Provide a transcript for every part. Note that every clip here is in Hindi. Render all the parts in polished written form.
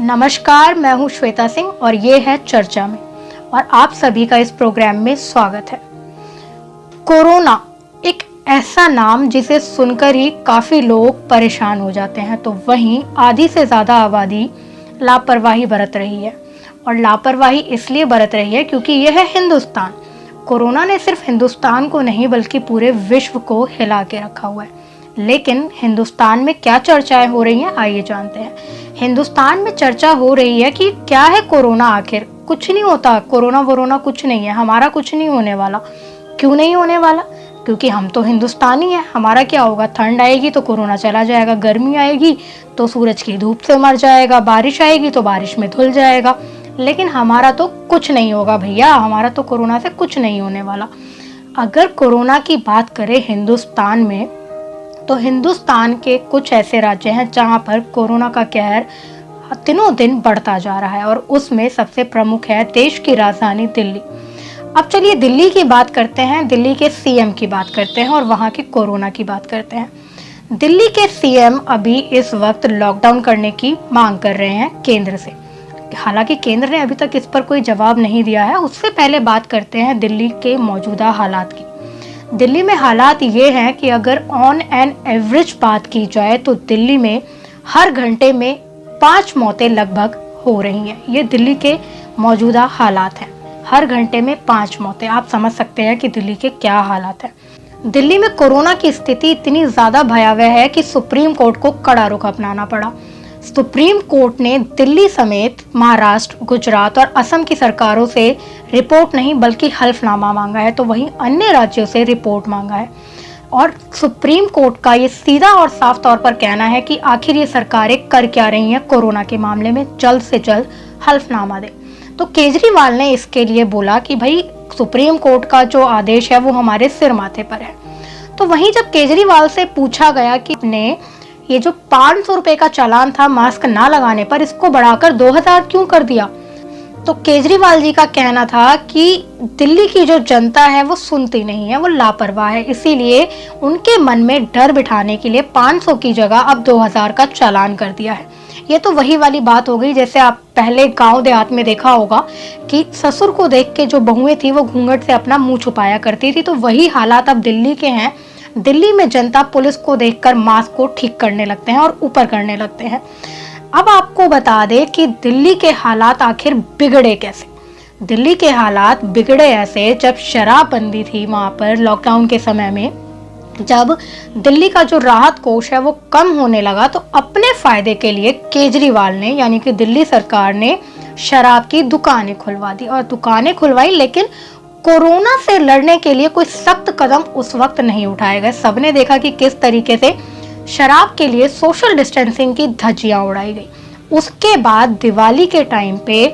नमस्कार, मैं हूं श्वेता सिंह और ये है चर्चा में और आप सभी का इस प्रोग्राम में स्वागत है। कोरोना एक ऐसा नाम जिसे सुनकर ही काफी लोग परेशान हो जाते हैं, तो वहीं आधी से ज्यादा आबादी लापरवाही बरत रही है और लापरवाही इसलिए बरत रही है क्योंकि यह है हिंदुस्तान। कोरोना ने सिर्फ हिंदुस्तान को नहीं बल्कि पूरे विश्व को हिला के रखा हुआ है। लेकिन हिंदुस्तान में क्या चर्चाएं हो रही हैं, आइए जानते हैं। हिंदुस्तान में चर्चा हो रही है कि क्या है कोरोना, आखिर कुछ नहीं होता, कोरोना वोरोना कुछ नहीं है, हमारा कुछ नहीं होने वाला। क्यों नहीं होने वाला? क्योंकि हम तो हिंदुस्तानी हैं। हमारा क्या होगा, ठंड आएगी तो कोरोना चला जाएगा, गर्मी आएगी तो सूरज की धूप से मर जाएगा, बारिश आएगी तो बारिश में धुल जाएगा। लेकिन हमारा तो कुछ नहीं होगा भैया, हमारा तो कोरोना से कुछ नहीं होने वाला। अगर कोरोना की बात करें हिंदुस्तान में, तो हिंदुस्तान के कुछ ऐसे राज्य हैं जहां पर कोरोना का कहर दिनों दिन बढ़ता जा रहा है और उसमें सबसे प्रमुख है देश की राजधानी दिल्ली। अब चलिए दिल्ली की बात करते हैं, दिल्ली के सीएम की बात करते हैं और वहां के कोरोना की बात करते हैं। दिल्ली के सीएम अभी इस वक्त लॉकडाउन करने की मांग कर रहे हैं केंद्र से। हालांकि केंद्र ने अभी तक इस पर कोई जवाब नहीं दिया है। उससे पहले बात करते हैं दिल्ली के मौजूदा हालात की। दिल्ली में हालात ये हैं कि अगर ऑन एन एवरेज बात की जाए तो दिल्ली में हर घंटे में 5 मौतें लगभग हो रही हैं। ये दिल्ली के मौजूदा हालात हैं, हर घंटे में 5 मौतें। आप समझ सकते हैं कि दिल्ली के क्या हालात हैं। दिल्ली में कोरोना की स्थिति इतनी ज़्यादा भयावह है कि सुप्रीम कोर्ट को कड़ा रुख अपनाना पड़ा। सुप्रीम कोर्ट ने दिल्ली समेत महाराष्ट्र, गुजरात और असम की सरकारों से रिपोर्ट नहीं बल्कि हल्फनामा मांगा है, तो वहीं अन्य राज्यों से रिपोर्ट मांगा है। और सुप्रीम कोर्ट का ये सीधा और साफ तौर पर कहना है कि आखिर ये सरकारें कर क्या रही हैं कोरोना के मामले में, जल्द से जल्द हल्फनामा दे। तो केजरीवाल ने इसके लिए बोला कि भाई सुप्रीम कोर्ट का जो आदेश है वो हमारे सिर माथे पर है। तो वहीं जब केजरीवाल से पूछा गया कि ने ये जो 500 रुपए का चालान था मास्क ना लगाने पर, इसको बढ़ाकर 2000 क्यों कर दिया, तो केजरीवाल जी का कहना था कि दिल्ली की जो जनता है वो सुनती नहीं है, वो लापरवाह है, इसीलिए उनके मन में डर बिठाने के लिए 500 की जगह अब 2000 का चालान कर दिया है। ये तो वही वाली बात हो गई जैसे आप पहले गांव देहात में देखा होगा कि ससुर को देख के जो बहुएं थी वो घूंघट से अपना मुंह छुपाया करती थी। तो वही हालात अब दिल्ली के हैं। दिल्ली में जनता पुलिस को देखकर मास्क को ठीक करने लगते हैं और ऊपर करने लगते हैं। अब आपको बता दें कि दिल्ली के हालात आखिर बिगड़े कैसे। दिल्ली के हालात बिगड़े ऐसे, जब शराबबंदी थी वहां पर लॉकडाउन के समय में, जब दिल्ली का जो राहत कोष है वो कम होने लगा, तो अपने फायदे के लिए केजरीवाल ने यानी कि दिल्ली सरकार ने शराब की दुकानें खुलवा दी और दुकानें खुलवाई, लेकिन कोरोना से लड़ने के लिए कोई सख्त कदम उस वक्त नहीं उठाए गए। सबने देखा कि किस तरीके से शराब के लिए सोशल डिस्टेंसिंग की धज्जियां उड़ाई गई। उसके बाद दिवाली के टाइम पे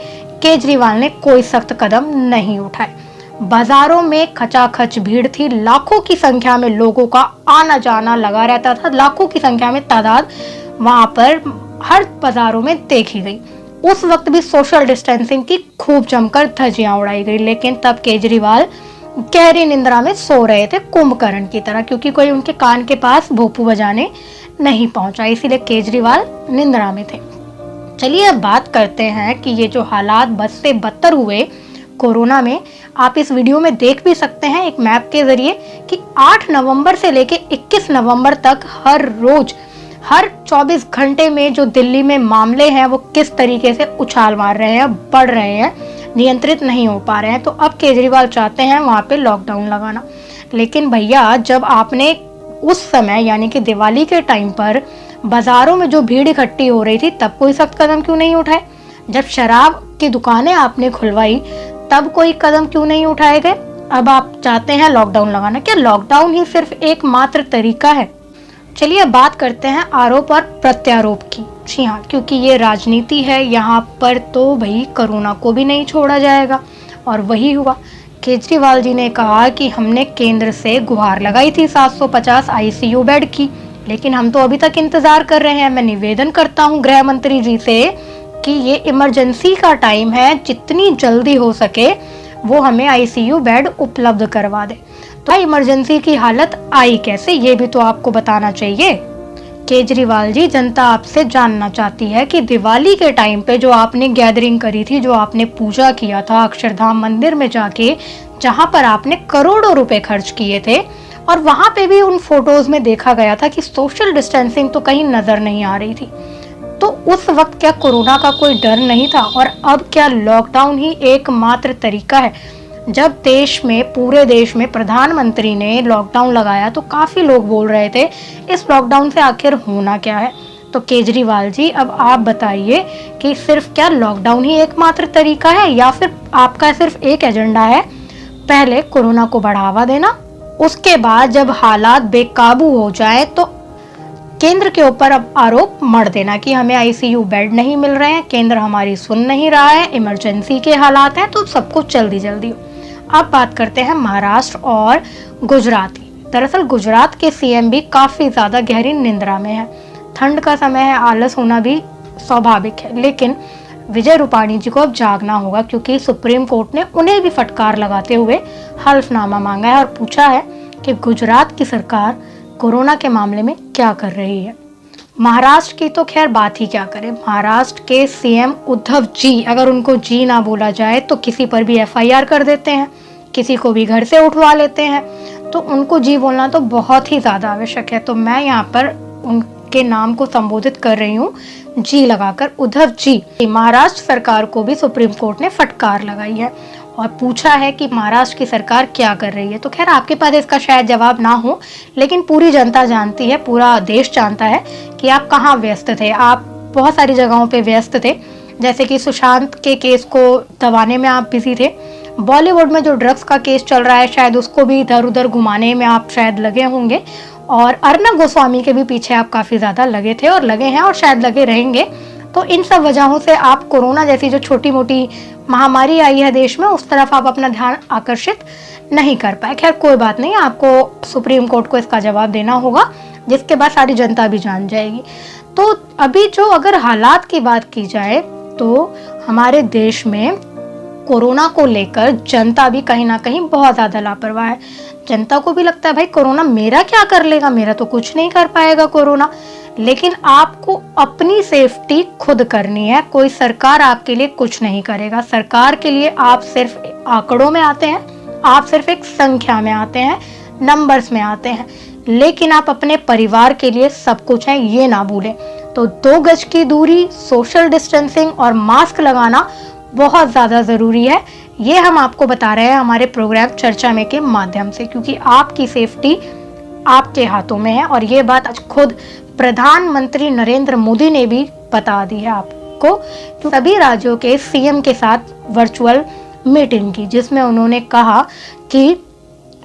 केजरीवाल ने कोई सख्त कदम नहीं उठाए। बाजारों में खचाखच भीड़ थी, लाखों की संख्या में लोगों का आना जाना लगा रहता था, लाखों की संख्या में तादाद वहां पर हर बाजारों में देखी गई। उस वक्त भी सोशल डिस्टेंसिंग की खूब जमकर धज्जियां उड़ाई गई, लेकिन तब केजरीवाल गहरी निंद्रा में सो रहे थे कुंभकर्ण की तरह, क्योंकि कोई उनके कान के पास भोपू बजाने नहीं पहुंचा, इसीलिए केजरीवाल निंद्रा में थे। चलिए अब बात करते हैं कि ये जो हालात बद से बदतर हुए कोरोना में, आप इस वीडियो में देख भी सकते हैं एक मैप के जरिए कि 8 नवंबर से लेके 21 नवंबर तक हर रोज हर 24 घंटे में जो दिल्ली में मामले हैं वो किस तरीके से उछाल मार रहे हैं, बढ़ रहे हैं, नियंत्रित नहीं हो पा रहे हैं। तो अब केजरीवाल चाहते हैं वहां पे लॉकडाउन लगाना। लेकिन भैया जब आपने उस समय यानी कि दिवाली के टाइम पर बाजारों में जो भीड़ इकट्ठी हो रही थी तब कोई सख्त कदम क्यों नहीं उठाए? जब शराब की दुकानें आपने खुलवाई तब कोई कदम क्यों नहीं उठाए गए? अब आप चाहते हैं लॉकडाउन लगाना। क्या लॉकडाउन ही सिर्फ एकमात्र तरीका है? चलिए बात करते हैं आरोप और प्रत्यारोप की। जी हाँ, क्योंकि ये राजनीति है यहाँ पर, तो भाई कोरोना को भी नहीं छोड़ा जाएगा। और वही हुआ। केजरीवाल जी ने कहा कि हमने केंद्र से गुहार लगाई थी 750 आईसीयू बेड की, लेकिन हम तो अभी तक इंतजार कर रहे हैं। मैं निवेदन करता हूँ गृह मंत्री जी से कि ये इमरजेंसी का टाइम है, जितनी जल्दी हो सके वो हमें आईसीयू बेड उपलब्ध करवा दे। तो इमरजेंसी की हालत आई कैसे, ये भी तो आपको बताना चाहिए। केजरीवाल जी, जनता आपसे जानना चाहती है कि दिवाली के टाइम पे जो आपने गैदरिंग करी थी, जो आपने पूजा किया था अक्षरधाम मंदिर में जाके, जहां पर आपने करोड़ों रुपए खर्च किए थे, और वहां पे भी उन फोटोज में देखा गया था कि सोशल डिस्टेंसिंग तो कहीं नजर नहीं आ रही थी। तो उस वक्त क्या कोरोना का कोई डर नहीं था? और अब क्या लॉकडाउन ही एकमात्र तरीका है? जब देश में, पूरे देश में प्रधानमंत्री ने लॉकडाउन लगाया तो काफी लोग बोल रहे थे इस लॉकडाउन से आखिर होना क्या है। तो केजरीवाल जी, अब आप बताइए कि सिर्फ क्या लॉकडाउन ही एकमात्र तरीका है, या फिर आपका सिर्फ एक एजेंडा है, पहले कोरोना को बढ़ावा देना, उसके बाद जब हालात बेकाबू हो जाए तो केंद्र के ऊपर अब आरोप मढ़ देना कि हमें आईसीयू बेड नहीं मिल रहे हैं, केंद्र हमारी सुन नहीं रहा है, इमरजेंसी के हालात हैं, तो सब कुछ जल्दी जल्दी। अब बात करते हैं महाराष्ट्र और गुजरात की। दरअसल गुजरात के सीएम भी काफी ज्यादा गहरी निंद्रा में है। ठंड का समय है, आलस होना भी स्वाभाविक है, लेकिन विजय रूपाणी जी को अब जागना होगा, क्योंकि सुप्रीम कोर्ट ने उन्हें भी फटकार लगाते हुए हल्फनामा मांगा है और पूछा है कि गुजरात की सरकार कोरोना के मामले में क्या कर रही है। महाराष्ट्र की तो खैर बात ही क्या करें। महाराष्ट्र के सीएम उद्धव जी, अगर उनको जी ना बोला जाए तो किसी पर भी एफआईआर कर देते हैं, किसी को भी घर से उठवा लेते हैं, तो उनको जी बोलना तो बहुत ही ज्यादा आवश्यक है। तो मैं यहाँ पर उनके नाम को संबोधित कर रही हूँ जी लगाकर, उद्धव जी। महाराष्ट्र सरकार को भी सुप्रीम कोर्ट ने फटकार लगाई है और पूछा है कि महाराष्ट्र की सरकार क्या कर रही है। तो खैर आपके पास इसका शायद जवाब ना हो, लेकिन पूरी जनता जानती है, पूरा देश जानता है कि आप कहाँ व्यस्त थे। आप बहुत सारी जगहों पे व्यस्त थे, जैसे कि सुशांत के केस को दबाने में आप बिजी थे, बॉलीवुड में जो ड्रग्स का केस चल रहा है शायद उसको भी इधर उधर घुमाने में आप शायद लगे होंगे, और अर्नब गोस्वामी के भी पीछे आप काफी ज्यादा लगे थे और लगे हैं और शायद लगे रहेंगे। तो इन सब वजहों से आप कोरोना जैसी जो छोटी मोटी महामारी आई है देश में, उस तरफ आप अपना ध्यान आकर्षित नहीं कर पाए। खैर कोई बात नहीं, आपको सुप्रीम कोर्ट को इसका जवाब देना होगा, जिसके बाद सारी जनता भी जान जाएगी। तो अभी जो अगर हालात की बात की जाए तो हमारे देश में कोरोना को लेकर जनता भी कहीं ना कहीं बहुत ज्यादा लापरवाह है। जनता को भी लगता है भाई कोरोना मेरा क्या कर लेगा, मेरा तो कुछ नहीं कर पाएगा कोरोना। लेकिन आपको अपनी सेफ्टी खुद करनी है, कोई सरकार आपके लिए कुछ नहीं करेगा। सरकार के लिए आप सिर्फ आंकड़ों में आते हैं, आप सिर्फ एक संख्या में आते हैं, नंबर्स में आते हैं, लेकिन आप अपने परिवार के लिए सब कुछ है, ये ना भूलें। तो 2 गज की दूरी, सोशल डिस्टेंसिंग और मास्क लगाना बहुत ज्यादा जरूरी है। ये हम आपको बता रहे हैं हमारे प्रोग्राम चर्चा में के माध्यम से, क्योंकि आपकी सेफ्टी आपके हाथों में है। और ये बात आज खुद प्रधानमंत्री नरेंद्र मोदी ने भी बता दी है आपको, सभी राज्यों के सीएम के साथ वर्चुअल मीटिंग की, जिसमें उन्होंने कहा कि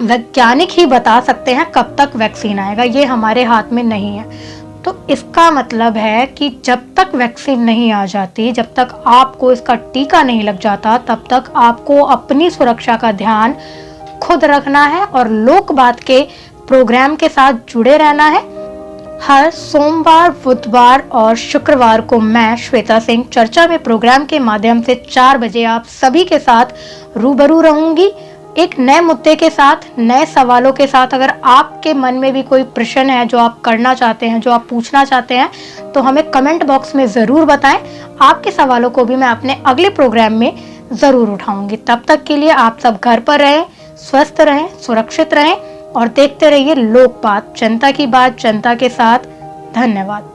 वैज्ञानिक ही बता सकते हैं कब तक वैक्सीन आएगा, ये हमारे हाथ में नहीं है। तो इसका मतलब है कि जब तक वैक्सीन नहीं आ जाती, जब तक आपको इसका टीका नहीं लग जाता, तब तक आपको अपनी सुरक्षा का ध्यान खुद रखना है और लोक बात के प्रोग्राम के साथ जुड़े रहना है। हर सोमवार, बुधवार और शुक्रवार को मैं श्वेता सिंह चर्चा में प्रोग्राम के माध्यम से 4 बजे आप सभी के साथ रूबरू रहूंगी, एक नए मुद्दे के साथ, नए सवालों के साथ। अगर आपके मन में भी कोई प्रश्न है जो आप करना चाहते हैं, जो आप पूछना चाहते हैं, तो हमें कमेंट बॉक्स में जरूर बताएं। आपके सवालों को भी मैं अपने अगले प्रोग्राम में जरूर उठाऊंगी। तब तक के लिए आप सब घर पर रहें, स्वस्थ रहें, सुरक्षित रहें और देखते रहिए लोकबात, जनता की बात जनता के साथ। धन्यवाद।